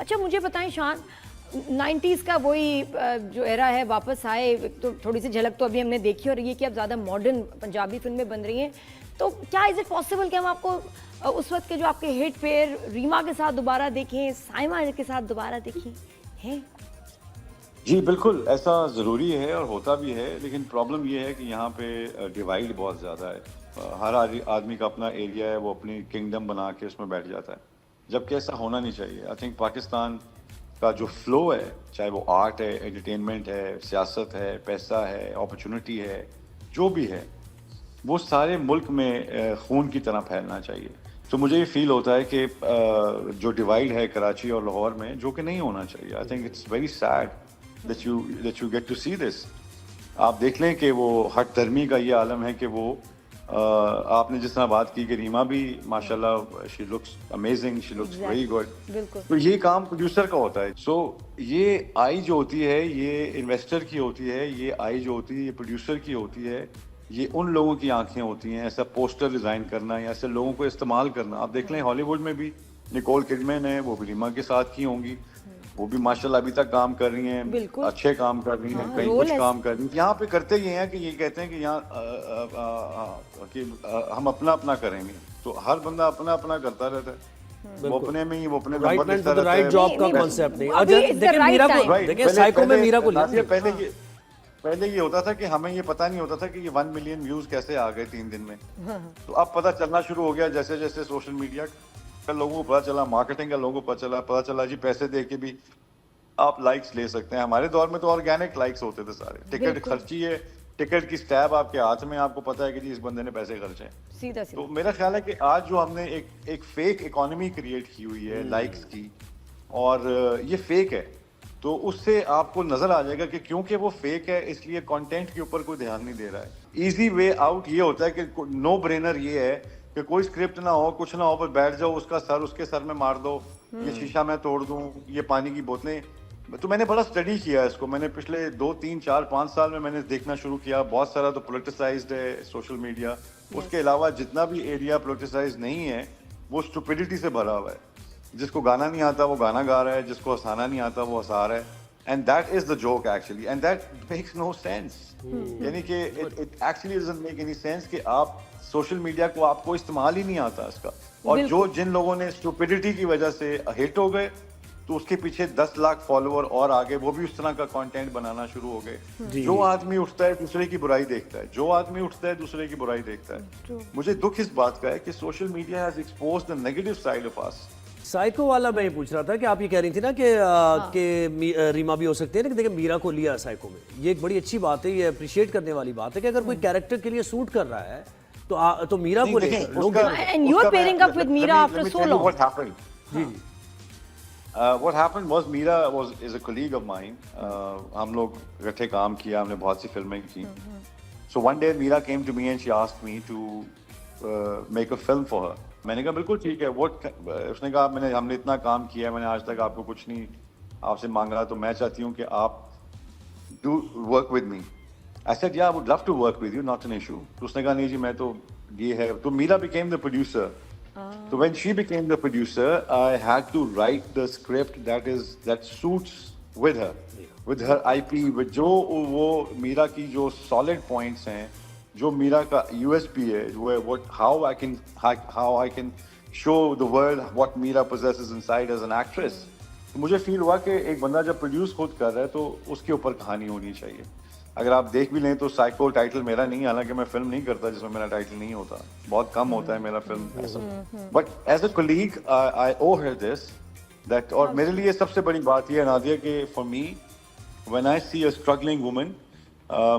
अच्छा मुझे बताएं शान, 90s का वही जो एरा है वापस आए, तो थोड़ी सी झलक तो अभी हमने देखी और ये कि अब ज़्यादा मॉडर्न पंजाबी फिल्में बन रही हैं, तो क्या इज़ इट पॉसिबल कि हम आपको उस वक्त के जो आपके हिट पेयर रीमा के साथ दोबारा देखें, साइमा के साथ दोबारा देखें हैं? जी, बिल्कुल, ऐसा ज़रूरी है और होता भी है, लेकिन प्रॉब्लम ये है कि यहाँ पे डिवाइड बहुत ज़्यादा है। हर आदमी का अपना एरिया है, वो अपनी किंगडम बना के उसमें बैठ जाता है, जबकि ऐसा होना नहीं चाहिए। आई थिंक पाकिस्तान का जो फ्लो है, चाहे वो आर्ट है, एंटरटेनमेंट है, सियासत है, पैसा है, अपॉर्चुनिटी है, जो भी है, वो सारे मुल्क में खून की तरह फैलना चाहिए। तो मुझे ये फील होता है कि जो डिवाइड है कराची और लाहौर में, जो कि नहीं होना चाहिए। I think it's very sad that you get to see this. आप देख लें कि वो हट धर्मी का ये आलम है कि वो आपने जिस तरह बात की कि रीमा भी माशाल्लाह she looks amazing, she looks very good, तो ये काम प्रोड्यूसर का होता है। सो ये आई जो होती है ये इन्वेस्टर की होती है, ये आई जो होती है ये प्रोड्यूसर की होती है, ये उन लोगों की आंखें होती हैं। ऐसा पोस्टर डिज़ाइन करना या ऐसे लोगों को इस्तेमाल करना। आप देख लें हॉलीवुड में भी निकोल किडमैन है, वो भी रीमा के साथ की होंगी, वो भी माशाल्लाह अभी तक काम कर रही हैं, अच्छे काम कर रही हैं, कहीं कुछ काम कर रही हैं। यहाँ पे करते ये हैं कि ये कहते हैं कि यहाँ हम अपना अपना करेंगे, तो हर बंदा अपना अपना करता रहता है, वो अपने में ही वो अपने right man for the right job का कांसेप्ट नहीं। देखिए मीरा को, देखिए साइको में मीरा को पहले ये होता था कि हमें ये पता नहीं होता था कि ये 1 मिलियन व्यूज कैसे आ गए 3 दिन में, तो अब पता चलना शुरू हो गया जैसे जैसे सोशल मीडिया लोगों को पता चला, मार्केटिंग का लोगों को पता चला जी पैसे दे के भी आप लाइक्स ले सकते हैं। हमारे दौर में तो ऑर्गेनिक लाइक्स होते थे सारे, टिकट खर्ची है, टिकट की स्टैब आपके हाथ में, आपको पता है कि जी इस बंदे ने पैसे खर्चे हैं सीधा। तो मेरा ख्याल है कि आज जो हमने एक फेक इकोनॉमी क्रिएट की हुई है लाइक्स की, और ये फेक है, तो उससे आपको नजर आ जाएगा कि क्योंकि वो फेक है इसलिए कंटेंट के ऊपर कोई ध्यान नहीं दे रहा है। इजी वे आउट ये होता है कि नो ब्रेनर ये है कि कोई स्क्रिप्ट ना हो, कुछ ना हो, पर बैठ जाओ, उसका सर उसके सर में मार दो, ये शीशा मैं तोड़ दूं, ये पानी की बोतलें। तो मैंने बड़ा स्टडी किया इसको, मैंने पिछले 2, 3, 4, 5 साल में मैंने देखना शुरू किया। बहुत सारा तो पोलिटिसाइज्ड है सोशल मीडिया, उसके अलावा जितना भी एरिया पोलिटिसाइज नहीं है वो स्टुपिडिटी से भरा हुआ है। जिसको गाना नहीं आता वो गाना गा रहा है, जिसको हंसाना नहीं आता वो हंसा रहा है, and that is the joke actually, and that makes no sense. यानी कि it actually doesn't make any sense कि आप सोशल मीडिया को आपको इस्तेमाल ही नहीं आता इसका, और जो जिन लोगों ने स्टुपिडिटी की वजह से हिट हो गए तो उसके पीछे 10 लाख फॉलोअर और आगे, वो भी उस तरह का कंटेंट बनाना शुरू हो गए। जो आदमी उठता है दूसरे की बुराई देखता है, जो आदमी उठता है दूसरे की बुराई देखता है। मुझे दुख इस बात का है कि social media has exposed the negative side of us. Psycho वाला मैं ये पूछ रहा था कि आप ये कह रही थी ना कि रीमा भी हो सकती है, लेकिन देखिए मीरा को लिया साइको में, ये एक बड़ी अच्छी बात है, ये अप्रिशिएट करने वाली बात है कि अगर कोई कैरेक्टर के लिए सूट कर रहा है तो मीरा को लेकर लोग, and you are pairing up with Meera after so long. What happened जी what happened was Meera is a colleague of mine. हम लोग इकट्ठे काम किया, हमने बहुत सी फिल्में की। So one day Meera came to me and she asked me to make a film for her. मैंने कहा बिल्कुल ठीक है। उसने कहा हमने इतना काम किया, मैंने आज तक आपको कुछ नहीं आपसे मांगा, तो मैं चाहती हूँ कि आप do work with me. I said yeah, I would love to work with you, not an issue. तो उसने कहा नहीं जी मैं तो ये है, तो Meera became the producer. So when she became the producer, I had to write the script that suits with her IP, with जो वो मीरा की जो solid points हैं, जो मीरा का USP है, how I can show the world what Meera possesses inside as an actress. तो मुझे फील हुआ कि एक बंदा जब प्रोड्यूस खुद कर रहा है तो उसके ऊपर कहानी होनी चाहिए। अगर आप देख भी लें तो साइको टाइटल मेरा नहीं, हालांकि मैं फिल्म नहीं करता जिसमें मेरा टाइटल नहीं होता, बहुत कम होता है मेरा फिल्म ऐसा, but as a colleague I owe her this that. और मेरे लिए सबसे बड़ी बात यह है नादिया कि for me when I see a struggling woman,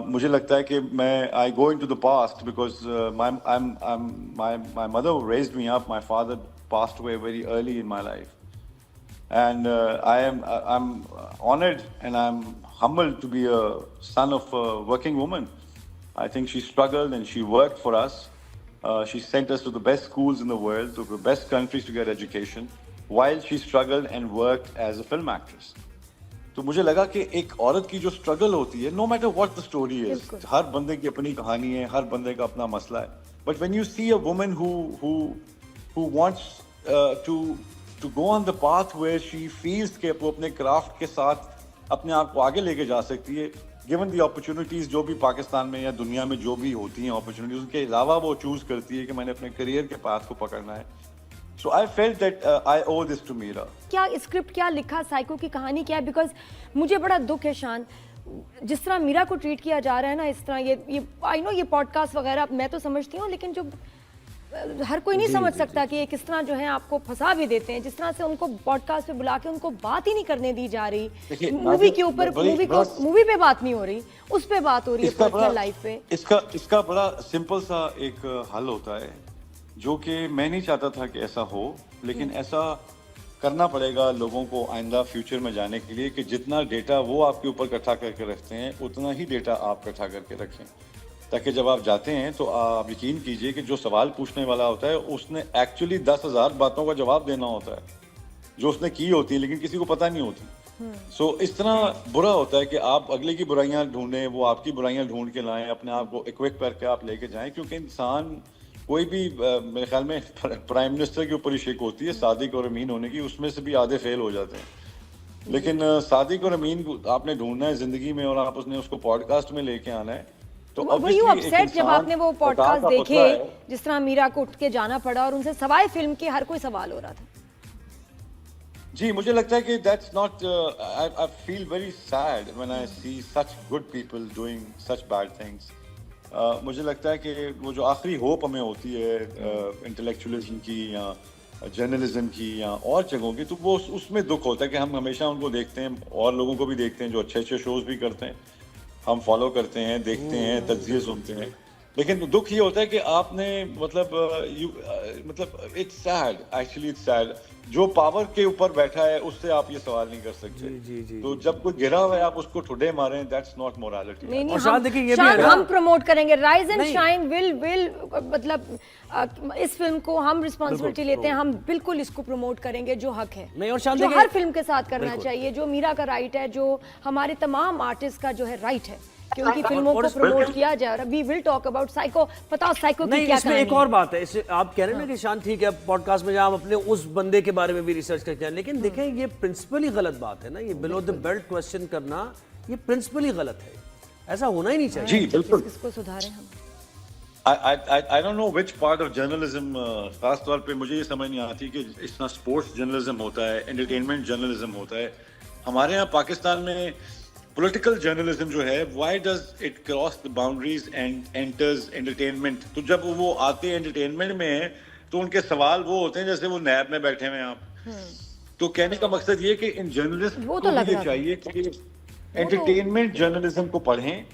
मुझे लगता है कि मैं I go into the past because my mother raised me up, my father passed away very early in my life, and I'm honored and I'm humbled to be a son of a working woman. I think she struggled and she worked for us. She sent us to the best schools in the world, to the best countries to get education, while she struggled and worked as a film actress. तो मुझे लगा कि एक औरत की जो struggle होती है, no matter what the story is, हर बंदे की अपनी कहानी है, हर बंदे का अपना मसला है, but when you see a woman who wants to to go on the path where she feels कि वो अपने क्राफ्ट के साथ अपने आप को आगे लेके जा सकती है, given the opportunities जो भी पाकिस्तान में या दुनिया में जो भी होती हैं opportunities, उनके अलावा वो चूज करती है कि मैंने अपने करियर के पाथ को पकड़ना है. So I felt that I owe this to Meera. क्या स्क्रिप्ट क्या लिखा, साइको की कहानी क्या है? बिकॉज मुझे बड़ा दुख है शान, जिस तरह मीरा को ट्रीट किया जा रहा है ना, इस तरह ये आई नो ये पॉडकास्ट वगैरह मैं तो समझती हूँ, लेकिन जो हर कोई नहीं समझ सकता कि ये किस तरह जो है आपको फंसा भी देते हैं, जिस तरह से उनको पॉडकास्ट पे बुला के उनको बात ही नहीं करने दी जा रही, मूवी के ऊपर मूवी पे बात नहीं हो रही, उस पे बात हो रही है पर्सनल लाइफ पे. इसका बड़ा सिंपल सा एक हल होता है, जो कि मैं नहीं चाहता था कि ऐसा हो, लेकिन ऐसा करना पड़ेगा लोगों को आइंदा फ्यूचर में जाने के लिए कि जितना डेटा वो आपके ऊपर इकट्ठा करके रखते हैं उतना ही डेटा आप इकट्ठा करके रखें, ताकि जब आप जाते हैं तो आप यकीन कीजिए कि जो सवाल पूछने वाला होता है उसने एक्चुअली 10,000 बातों का जवाब देना होता है जो उसने की होती है, लेकिन किसी को पता नहीं होती. सो इस तरह बुरा होता है कि आप अगले की बुराइयां ढूंढें, वो आपकी बुराइयां ढूंढ के लाएं, अपने आप को इक्विप करके आप लेके जाएं, क्योंकि इंसान कोई भी मेरे ख्याल में प्राइम मिनिस्टर के ऊपर ही शेक होती है सादिक और अमीन होने की, उसमें से भी आधे फेल हो जाते हैं. लेकिन सादिक और अमीन को आपने ढूंढना है जिंदगी में, और आप उसको पॉडकास्ट में लेके आना है. तो were you upset जब आपने वो पॉडकास्ट देखे, जिस तरह मीरा को उठ के जाना पड़ा और उनसे सवाए फिल्म के हर कोई सवाल हो रहा था? जी, मुझे लगता है कि that's not I feel very sad when I see such good people doing such bad things. मुझे लगता है कि वो जो आखिरी होप हमें होती है इंटेलेक्चुअलिज्म की या जर्नलिज्म की या और जगहों की, तो वो उसमें दुख होता है कि हम हमेशा उनको देखते हैं और लोगों को भी देखते हैं जो अच्छे अच्छे शोज भी करते हैं, हम फॉलो करते हैं, देखते हैं, तज्जिए सुनते हैं, लेकिन दुख ये होता है कि आपने मतलब it's sad, actually it's sad, जो पावर के ऊपर बैठा है उससे आप ये सवाल नहीं कर सकते. जी. तो जब कोई गिरा हुआ है आप उसको ठुड्डे मारें, दैट्स नॉट मोरालिटी. नहीं, हम प्रमोट करेंगे राइज एंड शाइन विल मतलब इस फिल्म को हम रिस्पांसिबिलिटी लेते हैं, हम बिल्कुल इसको प्रमोट करेंगे जो हक है, जो हर फिल्म के साथ करना चाहिए, जो मीरा का राइट है, जो हमारे तमाम आर्टिस्ट का जो है राइट है कि उनकी फिल्मों को प्रमोट किया जाए. और we will talk about psycho. बताओ साइको की क्या इसमें एक और बात है, इससे आप कह रहे हैं ना कि शान ठीक है पॉडकास्ट में आप अपने उस बंदे के बारे में भी रिसर्च करते हैं, लेकिन देखें ये प्रिंसिपली गलत बात है ना, ये बिलो द बेल्ट क्वेश्चन करना ये प्रिंसिपली गलत है, ऐसा होना ही नहीं चाहिए. जी बिल्कुल. इसको सुधारें हम. I don't know which part of journalism, खास तौर पे मुझे ये समझ नहीं आती कि इस तरह स्पोर्ट्स जर्नलिज्म होता है, एंटरटेनमेंट जर्नलिज्म होता है. हमारे यहाँ पाकिस्तान में पॉलिटिकल जर्नलिज्म जो है, why does it cross the boundaries and enters entertainment? तो जब वो आते हैं एंटरटेनमेंट में तो उनके सवाल वो होते हैं जैसे वो नैब में बैठे हुए हैं आप. तो कहने का मकसद ये कि इन जर्नलिस्ट को ये चाहिए कि एंटरटेनमेंट जर्नलिज्म को पढ़ें.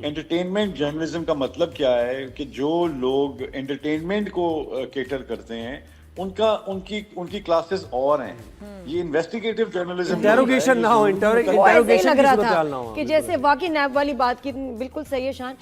एंटरटेनमेंट जर्नलिज्म का मतलब क्या है कि जो लोग एंटरटेनमेंट को केटर करते हैं उनकी क्लासेस और हैं. ये इन्वेस्टिगेटिव जर्नलिज्म इंटरोगेशन ना हो, इंटरोगेशन लग रहा था कि जैसे वाकई नैब वाली बात की बिल्कुल सही है शान.